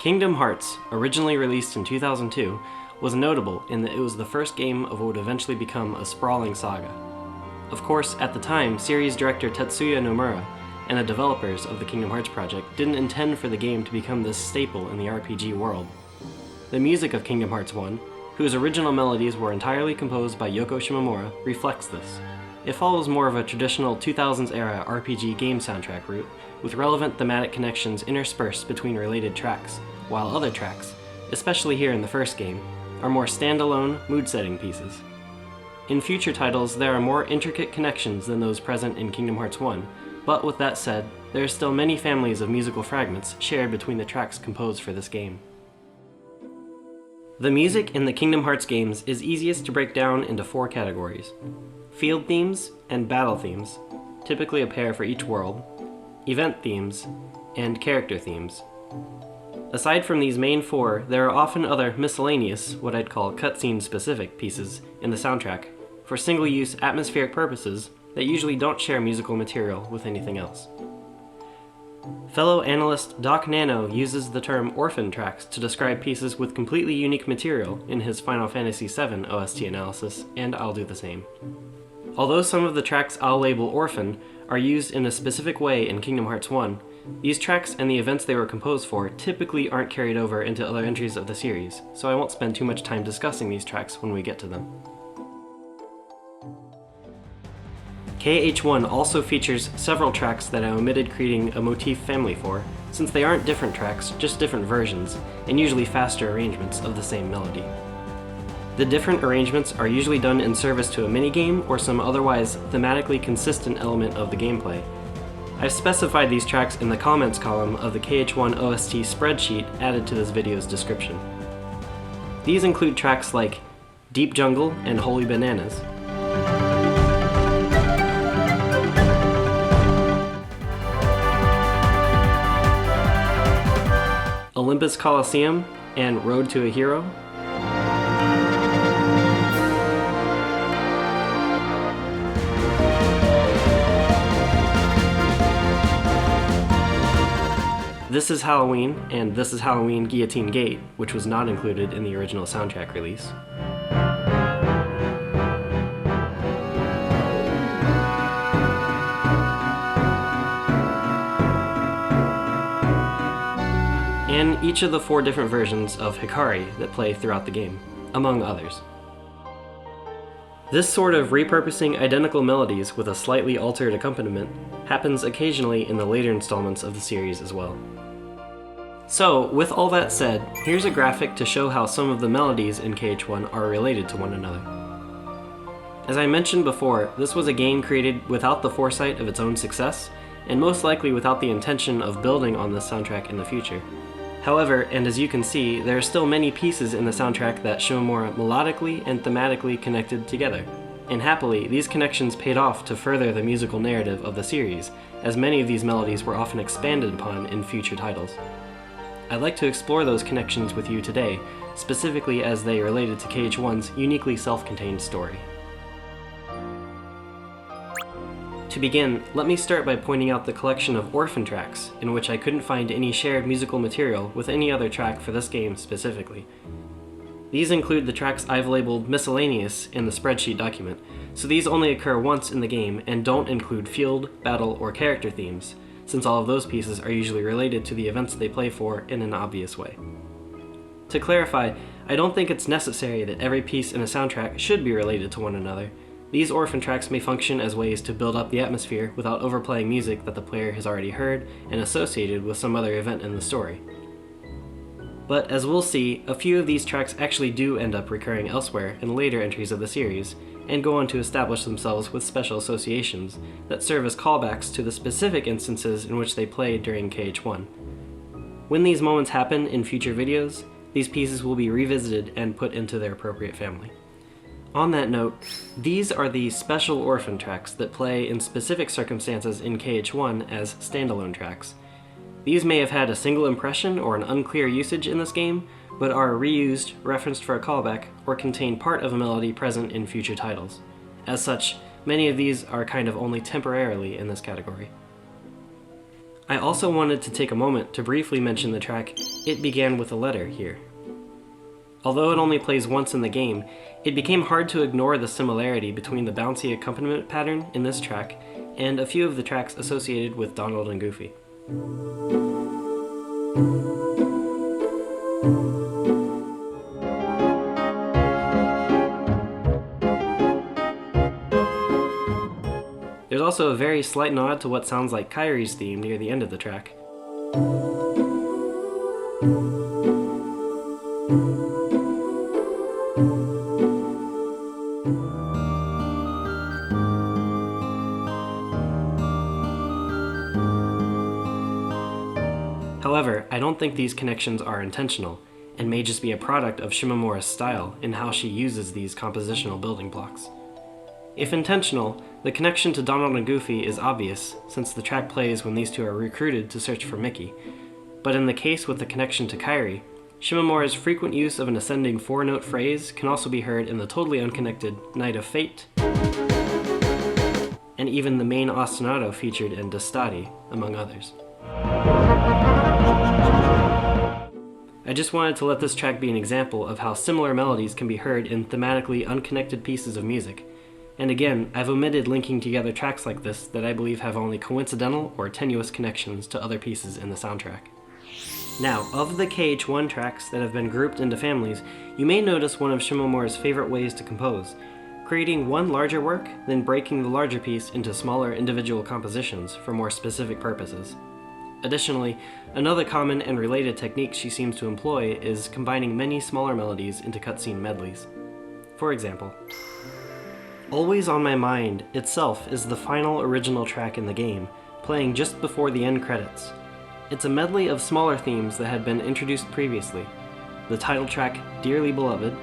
Kingdom Hearts, originally released in 2002, was notable in that it was the first game of what would eventually become a sprawling saga. Of course, at the time, series director Tetsuya Nomura and the developers of the Kingdom Hearts project didn't intend for the game to become this staple in the RPG world. The music of Kingdom Hearts 1, whose original melodies were entirely composed by Yoko Shimomura, reflects this. It follows more of a traditional 2000s-era RPG game soundtrack route, with relevant thematic connections interspersed between related tracks, while other tracks, especially here in the first game, are more standalone, mood-setting pieces. In future titles, there are more intricate connections than those present in Kingdom Hearts 1, but with that said, there are still many families of musical fragments shared between the tracks composed for this game. The music in the Kingdom Hearts games is easiest to break down into 4 categories: field themes and battle themes, typically a pair for each world, event themes, and character themes. Aside from these main 4, there are often other miscellaneous, what I'd call cutscene-specific pieces in the soundtrack for single-use atmospheric purposes that usually don't share musical material with anything else. Fellow analyst Doc Nano uses the term Orphan tracks to describe pieces with completely unique material in his Final Fantasy VII OST analysis, and I'll do the same. Although some of the tracks I'll label Orphan are used in a specific way in Kingdom Hearts 1, these tracks and the events they were composed for typically aren't carried over into other entries of the series, so I won't spend too much time discussing these tracks when we get to them. KH1 also features several tracks that I omitted creating a motif family for, since they aren't different tracks, just different versions, and usually faster arrangements of the same melody. The different arrangements are usually done in service to a minigame or some otherwise thematically consistent element of the gameplay. I've specified these tracks in the comments column of the KH1 OST spreadsheet added to this video's description. These include tracks like Deep Jungle and Holy Bananas, Olympus Coliseum and Road to a Hero, This is Halloween and This is Halloween Guillotine Gate, which was not included in the original soundtrack release. And each of the 4 different versions of Hikari that play throughout the game, among others. This sort of repurposing identical melodies with a slightly altered accompaniment happens occasionally in the later installments of the series as well. So, with all that said, here's a graphic to show how some of the melodies in KH1 are related to one another. As I mentioned before, this was a game created without the foresight of its own success, and most likely without the intention of building on this soundtrack in the future. However, and as you can see, there are still many pieces in the soundtrack that Shimomura melodically and thematically connected together. And happily, these connections paid off to further the musical narrative of the series, as many of these melodies were often expanded upon in future titles. I'd like to explore those connections with you today, specifically as they related to KH1's uniquely self-contained story. To begin, let me start by pointing out the collection of Orphan tracks, in which I couldn't find any shared musical material with any other track for this game specifically. These include the tracks I've labeled miscellaneous in the spreadsheet document, so these only occur once in the game and don't include field, battle, or character themes, since all of those pieces are usually related to the events they play for in an obvious way. To clarify, I don't think it's necessary that every piece in a soundtrack should be related to one another. These Orphan tracks may function as ways to build up the atmosphere without overplaying music that the player has already heard and associated with some other event in the story. But as we'll see, a few of these tracks actually do end up recurring elsewhere in later entries of the series, and go on to establish themselves with special associations that serve as callbacks to the specific instances in which they played during KH1. When these moments happen in future videos, these pieces will be revisited and put into their appropriate family. On that note, these are the special Orphan tracks that play in specific circumstances in KH1 as standalone tracks. These may have had a single impression or an unclear usage in this game, but are reused, referenced for a callback, or contain part of a melody present in future titles. As such, many of these are kind of only temporarily in this category. I also wanted to take a moment to briefly mention the track It Began With a Letter here. Although it only plays once in the game, it became hard to ignore the similarity between the bouncy accompaniment pattern in this track and a few of the tracks associated with Donald and Goofy. There's also a very slight nod to what sounds like Kairi's theme near the end of the track. However, I don't think these connections are intentional, and may just be a product of Shimomura's style in how she uses these compositional building blocks. If intentional, the connection to Donald and Goofy is obvious, since the track plays when these two are recruited to search for Mickey. But in the case with the connection to Kairi, Shimomura's frequent use of an ascending 4-note phrase can also be heard in the totally unconnected Night of Fate, and even the main ostinato featured in Destati, among others. I just wanted to let this track be an example of how similar melodies can be heard in thematically unconnected pieces of music. And again, I've omitted linking together tracks like this that I believe have only coincidental or tenuous connections to other pieces in the soundtrack. Now, of the KH1 tracks that have been grouped into families, you may notice one of Shimomura's favorite ways to compose, creating one larger work, then breaking the larger piece into smaller individual compositions for more specific purposes. Additionally, another common and related technique she seems to employ is combining many smaller melodies into cutscene medleys. For example, Always on My Mind itself is the final original track in the game, playing just before the end credits. It's a medley of smaller themes that had been introduced previously. The title track, Dearly Beloved,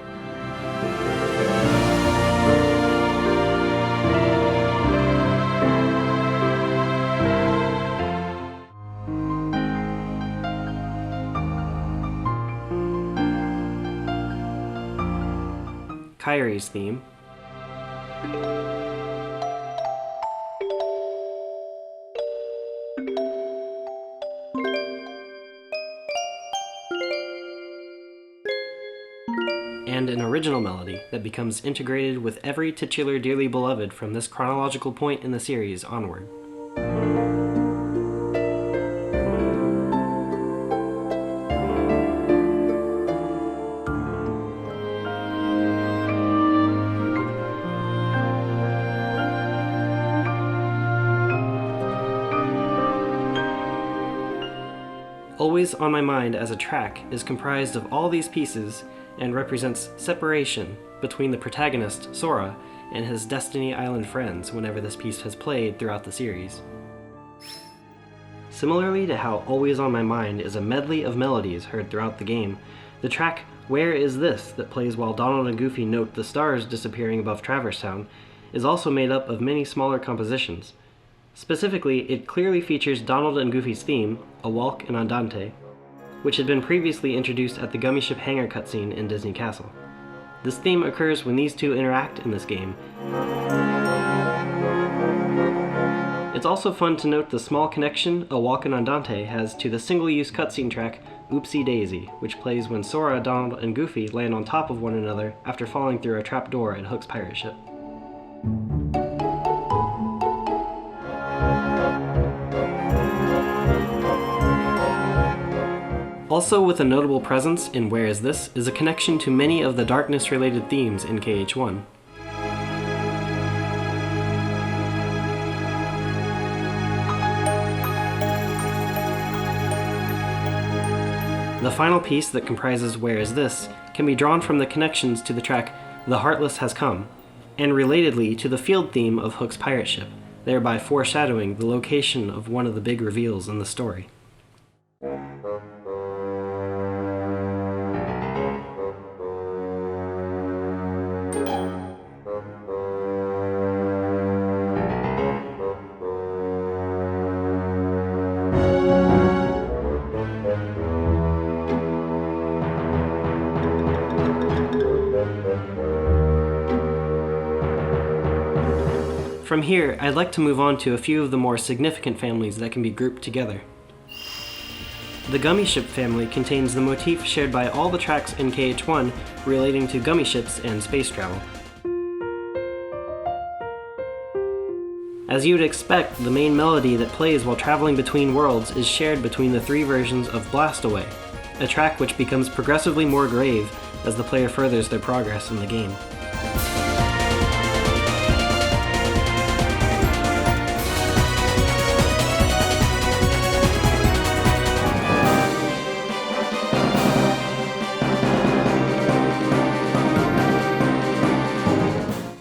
Kairi's theme, and an original melody that becomes integrated with every titular Dearly Beloved from this chronological point in the series onward. Always on My Mind as a track is comprised of all these pieces and represents separation between the protagonist, Sora, and his Destiny Island friends whenever this piece has played throughout the series. Similarly to how Always on My Mind is a medley of melodies heard throughout the game, the track Where Is This that plays while Donald and Goofy note the stars disappearing above Traverse Town is also made up of many smaller compositions. Specifically, it clearly features Donald and Goofy's theme, A Walk in Andante, which had been previously introduced at the Gummi Ship hangar cutscene in Disney Castle. This theme occurs when these two interact in this game. It's also fun to note the small connection A Walk in Andante has to the single-use cutscene track Oopsie Daisy, which plays when Sora, Donald, and Goofy land on top of one another after falling through a trapdoor at Hook's pirate ship. Also with a notable presence in Where Is This is a connection to many of the darkness-related themes in KH1. The final piece that comprises Where Is This can be drawn from the connections to the track The Heartless Has Come, and relatedly to the field theme of Hook's pirate ship, thereby foreshadowing the location of one of the big reveals in the story. From here, I'd like to move on to a few of the more significant families that can be grouped together. The Gummi Ship family contains the motif shared by all the tracks in KH1 relating to gummy ships and space travel. As you would expect, the main melody that plays while traveling between worlds is shared between the three versions of Blast Away, a track which becomes progressively more grave as the player furthers their progress in the game.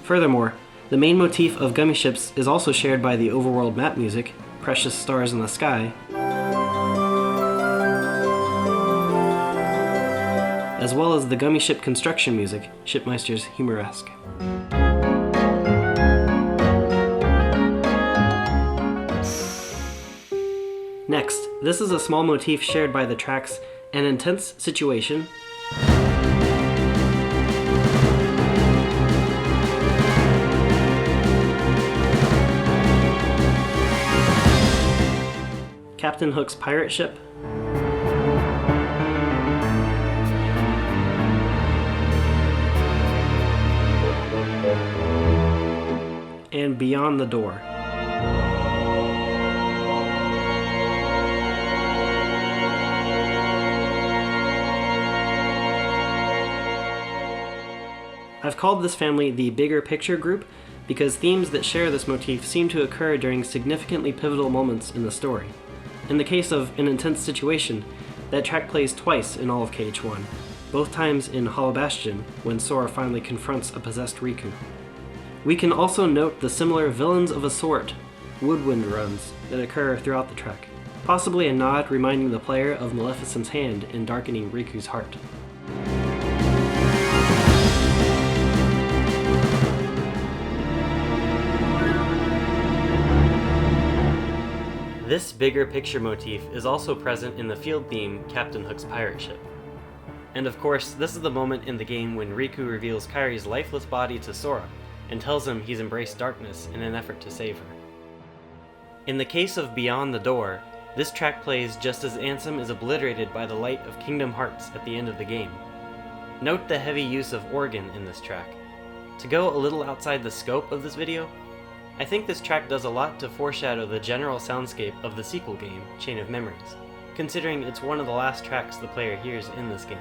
Furthermore, the main motif of Gummi Ships is also shared by the overworld map music, Precious Stars in the Sky, as well as the Gummi Ship construction music, Shipmeister's Humoresque. Next, this is a small motif shared by the tracks An Intense Situation, Captain Hook's pirate ship, and Beyond the Door. I've called this family the Bigger Picture group because themes that share this motif seem to occur during significantly pivotal moments in the story. In the case of An Intense Situation, that track plays twice in all of KH1, both times in Hollow Bastion, when Sora finally confronts a possessed Riku. We can also note the similar Villains of a Sort woodwind runs that occur throughout the track, possibly a nod reminding the player of Maleficent's hand in darkening Riku's heart. This bigger picture motif is also present in the field theme Captain Hook's pirate ship. And of course, this is the moment in the game when Riku reveals Kairi's lifeless body to Sora and tells him he's embraced darkness in an effort to save her. In the case of Beyond the Door, this track plays just as Ansem is obliterated by the light of Kingdom Hearts at the end of the game. Note the heavy use of organ in this track. To go a little outside the scope of this video, I think this track does a lot to foreshadow the general soundscape of the sequel game, Chain of Memories, considering it's one of the last tracks the player hears in this game.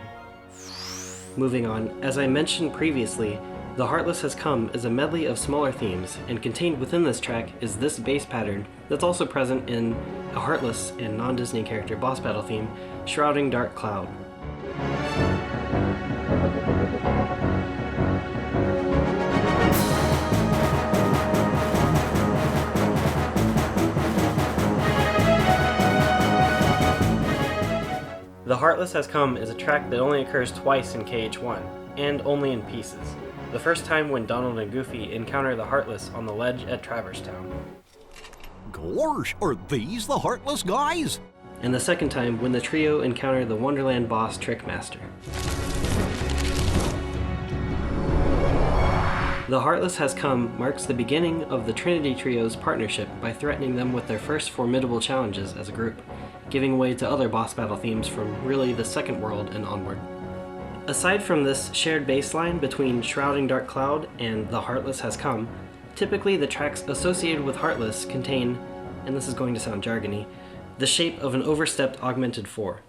Moving on, as I mentioned previously, The Heartless Has Come is a medley of smaller themes, and contained within this track is this bass pattern that's also present in a Heartless and non-Disney character boss battle theme, Shrouding Dark Cloud. The Heartless Has Come is a track that only occurs twice in KH1, and only in pieces. The first time when Donald and Goofy encounter the Heartless on the ledge at Traverse Town. Gosh, are these the Heartless guys? And the second time when the trio encounter the Wonderland boss Trickmaster. The Heartless Has Come marks the beginning of the Trinity Trio's partnership by threatening them with their first formidable challenges as a group, giving way to other boss battle themes from really the second world and onward. Aside from this shared baseline between Shrouding Dark Cloud and The Heartless Has Come, typically the tracks associated with Heartless contain, and this is going to sound jargony, the shape of an overstepped augmented 4.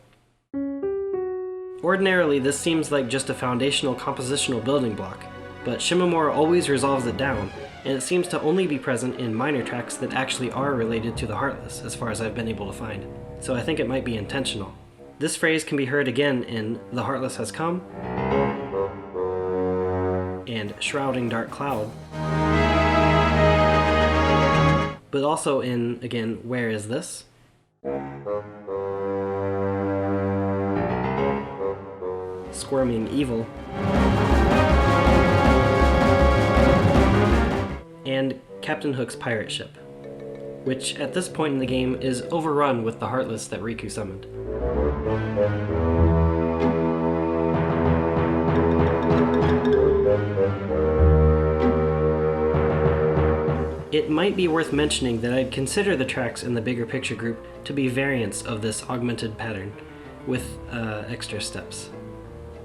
Ordinarily, this seems like just a foundational compositional building block, but Shimomura always resolves it down, and it seems to only be present in minor tracks that actually are related to the Heartless, as far as I've been able to find. So I think it might be intentional. This phrase can be heard again in The Heartless Has Come and Shrouding Dark Cloud, but also in, again, Where Is This? Squirming Evil, and Captain Hook's pirate ship, which at this point in the game is overrun with the Heartless that Riku summoned. It might be worth mentioning that I'd consider the tracks in the bigger picture group to be variants of this augmented pattern, with extra steps.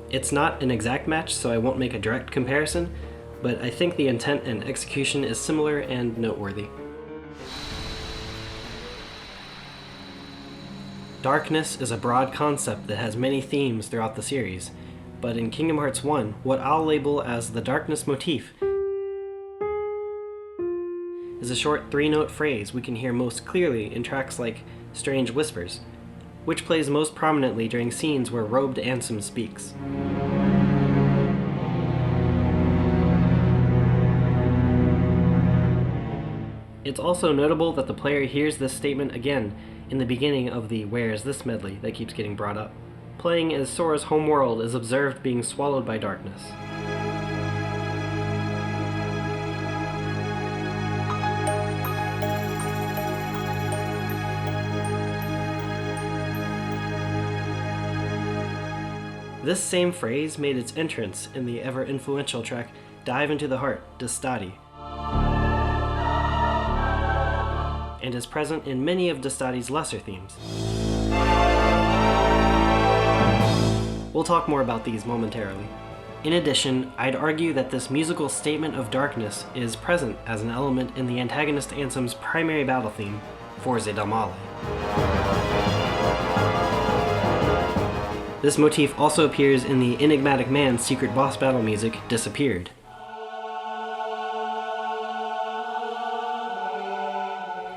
It's not an exact match, so I won't make a direct comparison, but I think the intent and execution is similar and noteworthy. Darkness is a broad concept that has many themes throughout the series, but in Kingdom Hearts 1, what I'll label as the darkness motif is a short 3-note phrase we can hear most clearly in tracks like Strange Whispers, which plays most prominently during scenes where robed Ansem speaks. It's also notable that the player hears this statement again in the beginning of the Where Is This medley that keeps getting brought up, playing as Sora's home world is observed being swallowed by darkness. This same phrase made its entrance in the ever-influential track Dive Into the Heart, Destati, and is present in many of Destati's lesser themes. We'll talk more about these momentarily. In addition, I'd argue that this musical statement of darkness is present as an element in the antagonist Ansem's primary battle theme, Forze del Male. This motif also appears in the Enigmatic Man's secret boss battle music, Disappeared.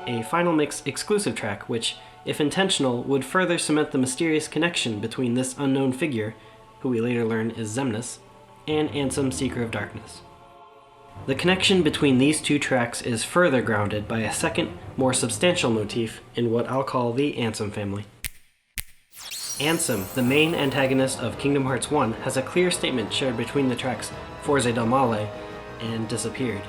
A Final Mix exclusive track which, if intentional, would further cement the mysterious connection between this unknown figure, who we later learn is Xemnas, and Ansem, Seeker of Darkness. The connection between these two tracks is further grounded by a second, more substantial motif in what I'll call the Ansem family. Ansem, the main antagonist of Kingdom Hearts 1, has a clear statement shared between the tracks Forze del Male and Disappeared.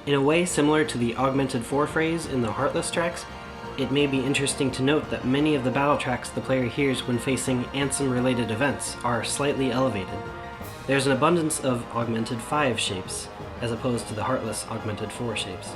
In a way similar to the Augmented 4 phrase in the Heartless tracks, it may be interesting to note that many of the battle tracks the player hears when facing Ansem-related events are slightly elevated. There's an abundance of Augmented 5 shapes, as opposed to the Heartless Augmented 4 shapes.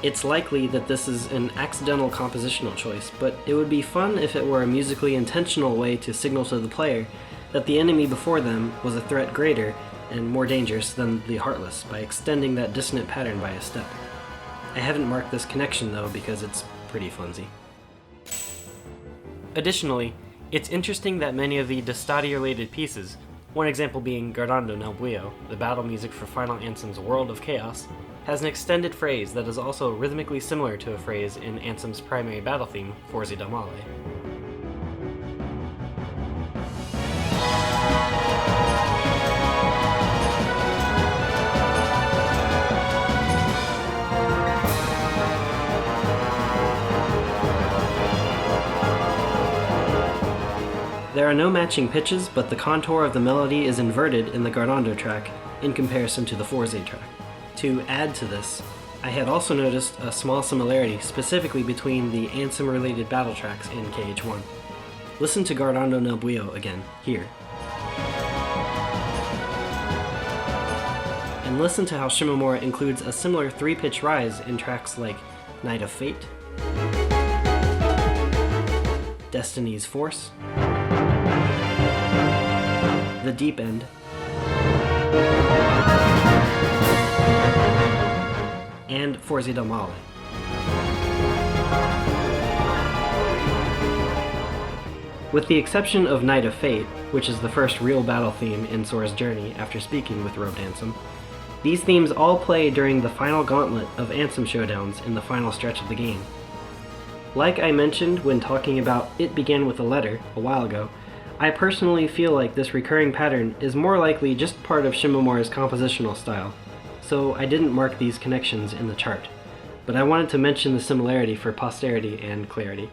It's likely that this is an accidental compositional choice, but it would be fun if it were a musically intentional way to signal to the player that the enemy before them was a threat greater and more dangerous than the Heartless by extending that dissonant pattern by a step. I haven't marked this connection though because it's pretty flimsy. Additionally, it's interesting that many of the Destati-related pieces, one example being Guardando nel Buio, the battle music for Final Ansem's World of Chaos, has an extended phrase that is also rhythmically similar to a phrase in Ansem's primary battle theme, Forze del Male. There are no matching pitches, but the contour of the melody is inverted in the Guardando track in comparison to the Forze track. To add to this, I had also noticed a small similarity specifically between the Ansem-related battle tracks in KH1. Listen to Guardando nel Buio again, here. And listen to how Shimomura includes a similar 3-pitch rise in tracks like Night of Fate, Destiny's Force, The Deep End, and Forze del Male. With the exception of Night of Fate, which is the first real battle theme in Sora's journey after speaking with robed Ansem, these themes all play during the final gauntlet of Ansem showdowns in the final stretch of the game. Like I mentioned when talking about It Began With a Letter a while ago, I personally feel like this recurring pattern is more likely just part of Shimomura's compositional style, so I didn't mark these connections in the chart, but I wanted to mention the similarity for posterity and clarity.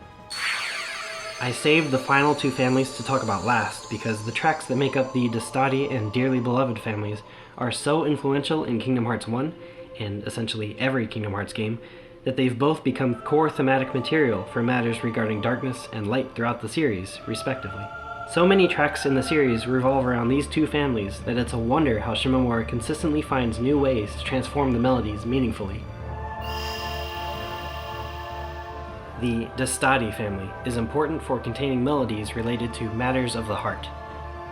I saved the final two families to talk about last because the tracks that make up the Destati and Dearly Beloved families are so influential in Kingdom Hearts 1, and essentially every Kingdom Hearts game, that they've both become core thematic material for matters regarding darkness and light throughout the series, respectively. So many tracks in the series revolve around these two families that it's a wonder how Shimomura consistently finds new ways to transform the melodies meaningfully. The Destati family is important for containing melodies related to matters of the heart.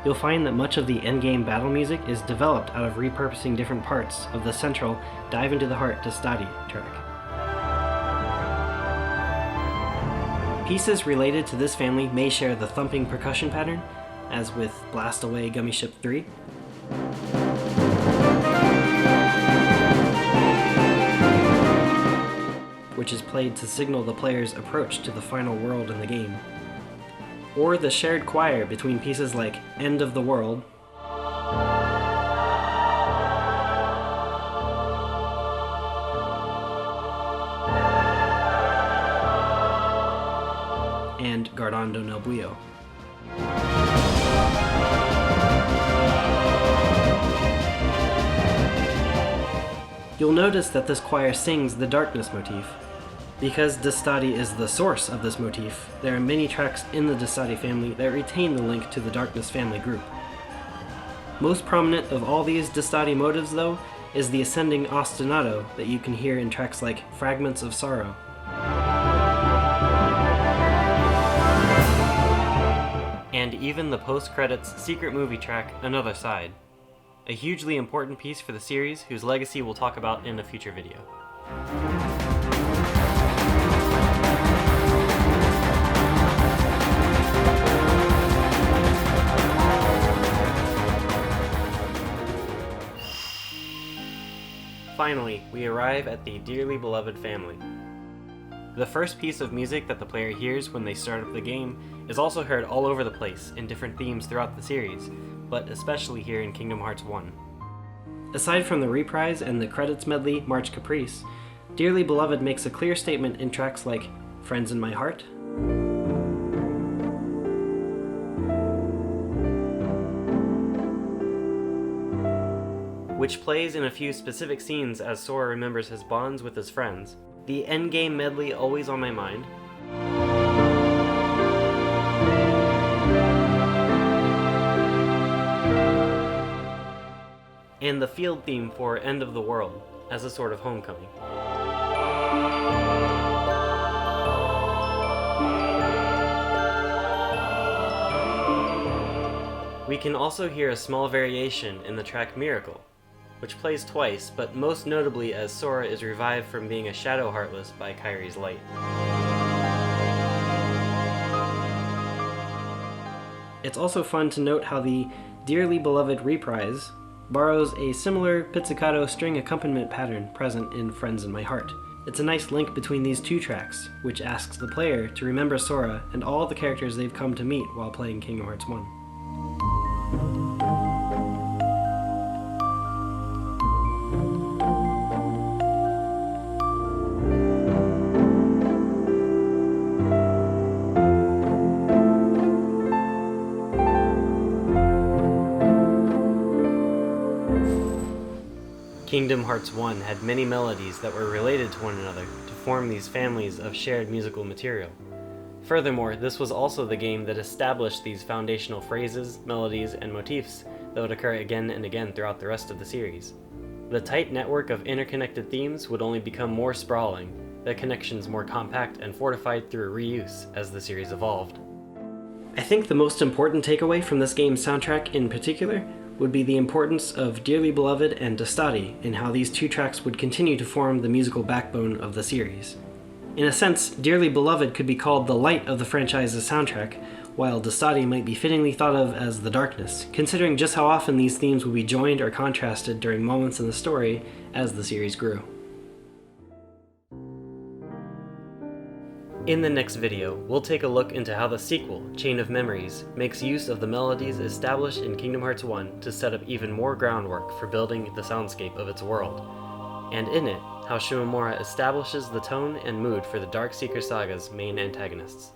You'll find that much of the endgame battle music is developed out of repurposing different parts of the central Dive into the Heart Destati track. Pieces related to this family may share the thumping percussion pattern, as with Blast Away Gummi Ship 3. Which is played to signal the player's approach to the final world in the game. Or the shared choir between pieces like End of the World, and Guardando nel Buio. You'll notice that this choir sings the darkness motif. Because Destati is the source of this motif, there are many tracks in the Destati family that retain the link to the Darkness family group. Most prominent of all these Destati motives, though, is the ascending ostinato that you can hear in tracks like Fragments of Sorrow. And even the post-credits secret movie track, Another Side. A hugely important piece for the series whose legacy we'll talk about in a future video. Finally, we arrive at the Dearly Beloved family. The first piece of music that the player hears when they start up the game is also heard all over the place in different themes throughout the series, but especially here in Kingdom Hearts 1. Aside from the reprise and the credits medley March Caprice, Dearly Beloved makes a clear statement in tracks like Friends in My Heart, which plays in a few specific scenes as Sora remembers his bonds with his friends, the endgame medley Always on My Mind, and the field theme for End of the World, as a sort of homecoming. We can also hear a small variation in the track Miracle, which plays twice, but most notably as Sora is revived from being a Shadow Heartless by Kairi's light. It's also fun to note how the Dearly Beloved reprise borrows a similar pizzicato string accompaniment pattern present in Friends in My Heart. It's a nice link between these two tracks, which asks the player to remember Sora and all the characters they've come to meet while playing Kingdom Hearts 1. Kingdom Hearts 1 had many melodies that were related to one another to form these families of shared musical material. Furthermore, this was also the game that established these foundational phrases, melodies, and motifs that would occur again and again throughout the rest of the series. The tight network of interconnected themes would only become more sprawling, the connections more compact and fortified through reuse as the series evolved. I think the most important takeaway from this game's soundtrack in particular would be the importance of Dearly Beloved and Destati and how these two tracks would continue to form the musical backbone of the series. In a sense, Dearly Beloved could be called the light of the franchise's soundtrack, while Destati might be fittingly thought of as the darkness, considering just how often these themes would be joined or contrasted during moments in the story as the series grew. In the next video, we'll take a look into how the sequel, Chain of Memories, makes use of the melodies established in Kingdom Hearts 1 to set up even more groundwork for building the soundscape of its world. And in it, how Shimomura establishes the tone and mood for the Dark Seeker Saga's main antagonists.